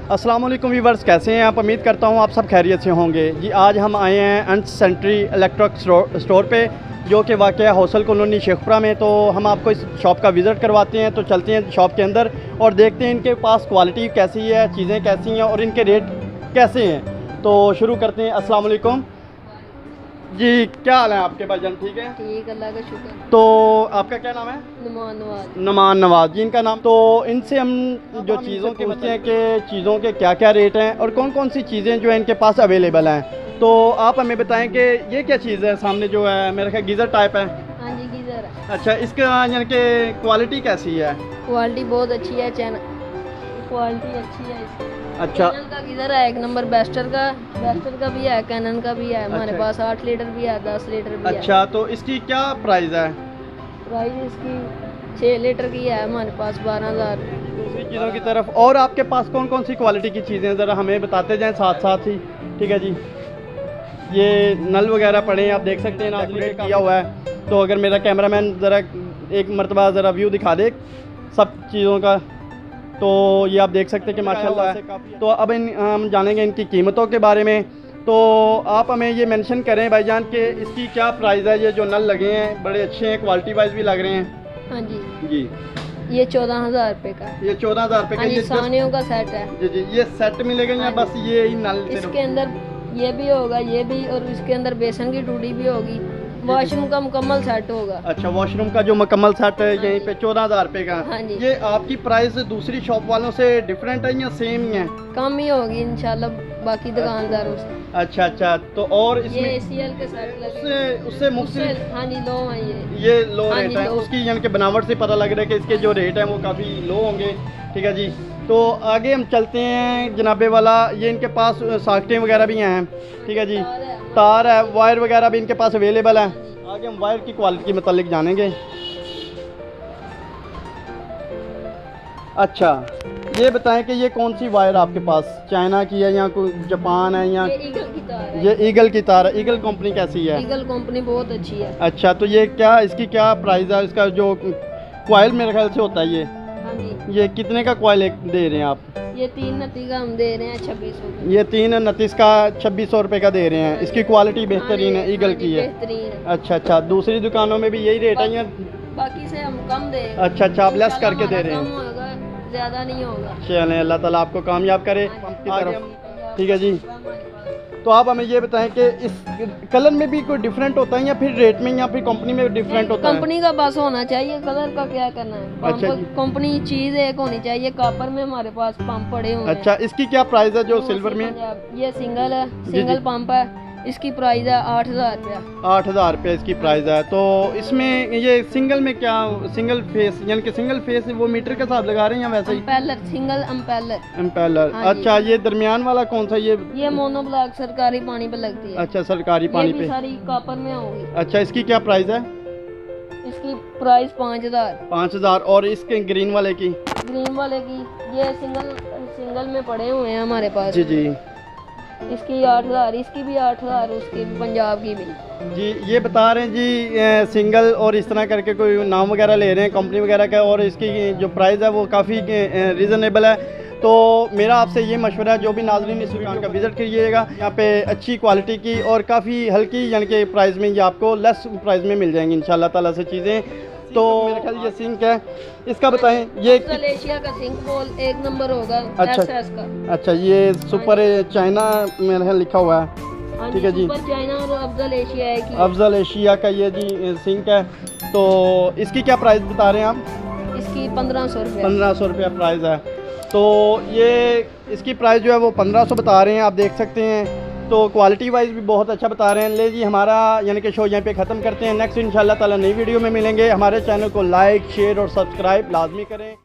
अस्सलाम वालेकुम व्यूवर्स, कैसे हैं आप? उम्मीद करता हूँ आप सब खैरियत से होंगे जी। आज हम आए हैं अंश सेंट्री इलेक्ट्रिक स्टोर पे, जो कि वाक़या हौसल कॉलोनी शेखपुरा में। तो हम आपको इस शॉप का विज़िट करवाते हैं। तो चलते हैं शॉप के अंदर और देखते हैं इनके पास क्वालिटी कैसी है, चीज़ें कैसी हैं और इनके रेट कैसे हैं। तो शुरू करते हैं। अस्सलाम वालेकुम जी, क्या हाल है आपके भाईजान? ठीक है, ठीक, अल्लाह का शुक्र। तो आपका क्या नाम है? नुमान नवाज। नमान नवाज जी इनका नाम। तो इनसे हम जो चीज़ों के पूछते हैं कि चीज़ों के क्या क्या रेट हैं और कौन कौन सी चीज़ें जो है इनके पास अवेलेबल हैं। तो आप हमें बताएं कि ये क्या चीज़ है सामने जो है, मेरा ख्याल गीज़र टाइप है। हाँ जी, गीज़र है। अच्छा, इसका यानी कि क्वालिटी कैसी है? क्वालिटी बहुत अच्छी है, क्वालिटी अच्छी है इसकी। अच्छा, कैनन का गीज़र है, एक नंबर। बेस्टर का भी है, कैनन का भी है हमारे पास। 8 लीटर भी है, 10 लीटर भी है। अच्छा, तो इसकी क्या प्राइस है? प्राइस इसकी 6 लीटर की है हमारे पास, 12,000। दूसरी चीज़ों की तरफ और आपके पास कौन कौन सी क्वालिटी की चीज़ें हैं, ज़रा हमें बताते जाएं साथ साथ ही। ठीक है जी, ये नल वगैरह पड़े हैं, आप देख सकते हैं ना, डेकोरेट किया हुआ है। तो अगर मेरा कैमरामैन ज़रा एक मरतबा ज़रा व्यू दिखा दे सब चीज़ों का, तो ये आप देख सकते हैं कि माशाल्लाह है। तो अब हम जानेंगे इनकी कीमतों के बारे में। तो आप हमें ये मेंशन करें भाईजान कि इसकी क्या प्राइस है। ये जो नल लगे हैं बड़े अच्छे हैं, क्वालिटी वाइज भी लग रहे हैं। हाँ जी जी, ये 14,000 रुपये का है। ये 14,000 रुपये हाँ का जी, सानियों का सेट है। जी जी, ये सेट मिलेगा या बस ये ही नल? इसके अंदर ये भी होगा, ये भी, और इसके अंदर बेसन की टूटी भी होगी। वॉशरूम का मुकम्मल सेट होगा। अच्छा, वॉशरूम का जो मुकम्मल सेट है यहीं पे 14,000 रुपये का। हाँ जी। ये आपकी प्राइस दूसरी शॉप वालों से डिफरेंट है या सेम ही है? कम ही होगी इंशाल्लाह बाकी दुकानदारों से। अच्छा अच्छा, तो और ये इसमें ACL के सेट लगे। उससे उससे मुख्तलिफ हाँ जी, लो है ये लो हाँ रेट जी, है लो। उसकी, यानी कि बनावट से पता लग रहा है कि इसके जो रेट हैं वो काफ़ी लो होंगे। ठीक है जी, तो आगे हम चलते हैं जनाबे वाला। ये इनके पास सॉकेटें वगैरह भी हैं। ठीक है जी, तार है, वायर वगैरह भी इनके पास अवेलेबल है। आगे हम वायर की क्वालिटी के मतलब जानेंगे। अच्छा, ये बताएं कि ये कौन सी वायर आपके पास, चाइना की है या कोई जापान है या? ये ईगल की तार है। ये ईगल की तार है। ईगल कंपनी कैसी है? ईगल कंपनी बहुत अच्छी है। अच्छा, तो ये क्या, इसकी क्या प्राइस है? इसका जो कॉइल मेरे ख्याल से होता है हाँ जी, ये कितने का कॉइल दे रहे हैं आप? ये 3 का हम दे रहे हैं 2600। ये 3 का 2600 रुपये का दे रहे हैं। इसकी क्वालिटी बेहतरीन है, ईगल की है। बेहतरीन है। अच्छा अच्छा, दूसरी दुकानों में भी यही रेट है या? बाकी से हम कम दे। अच्छा अच्छा, आप लेस करके दे रहे हैं। कम होगा, ज्यादा नहीं होगा। चलें, अल्लाह ताला आपको कामयाब करे पंप की तरफ। ठीक है जी, तो आप हमें ये बताएं कि इस कलर में भी कोई डिफरेंट होता है या फिर रेट में या फिर कंपनी में डिफरेंट होता है? कंपनी का बस होना चाहिए, कलर का क्या करना है। अच्छा जी। कंपनी चीज एक होनी चाहिए। कॉपर में हमारे पास पंप पड़े हुए हैं। अच्छा, इसकी क्या प्राइस है जो सिल्वर में? ये सिंगल है, सिंगल पंप है। इसकी प्राइस है 8,000 रुपया। 8,000 रुपये इसकी प्राइस है। तो इसमें ये सिंगल में क्या, सिंगल फेस यानी कि सिंगल फेस वो मीटर के साथ लगा रहे हैं या वैसे ही? अम्पेलर, सिंगल अम्पेलर। एम्पेलर। हाँ जी। अच्छा, ये दरमियान वाला कौन सा? ये मोनो ब्लॉक सरकारी पानी पे लगती है। अच्छा, सरकारी ये पानी भी पे। सारी कॉपर में होगी। अच्छा, इसकी क्या प्राइस है? इसकी प्राइस 5,000। 5,000। और इसके ग्रीन वाले की? ग्रीन वाले की ये सिंगल में पड़े हुए हैं हमारे पास। जी जी इसकी 8,000, इसकी भी 8,000, उसकी भी, पंजाब की भी। जी, ये बता रहे हैं जी सिंगल और इस तरह करके कोई नाम वगैरह ले रहे हैं कंपनी वगैरह का, और इसकी जो प्राइस है वो काफ़ी रीज़नेबल है। तो मेरा आपसे ये मशवरा है, जो भी नाज़रीन इस दुकान का विज़िट करिएगा, यहाँ पे अच्छी क्वालिटी की और काफ़ी हल्की यानी कि प्राइस में ये आपको लेस प्राइस में मिल जाएंगी इंशाल्लाह ताला से चीज़ें। तो मेरा ख्याल ये सिंक है, इसका बताएं ये एशिया का सिंक बोल 1 नंबर होगा। अच्छा SS का। अच्छा, ये सुपर चाइना मेरे यहाँ लिखा हुआ है। हाँ ठीक है जी, सुपर चाइना और अफजल एशिया है की। अफजल एशिया का ये जी सिंक है। तो इसकी क्या प्राइस बता रहे हैं आप? इसकी 1,500 रुपया। 1,500 रुपया प्राइस है। तो ये इसकी प्राइस जो है वो 1,500 बता रहे हैं, आप देख सकते हैं। तो क्वालिटी वाइज भी बहुत अच्छा बता रहे हैं। ले जी, हमारा यानी कि शो यहाँ पे ख़त्म करते हैं। नेक्स्ट इंशाल्लाह ताला नई वीडियो में मिलेंगे। हमारे चैनल को लाइक, शेयर और सब्सक्राइब लाजमी करें।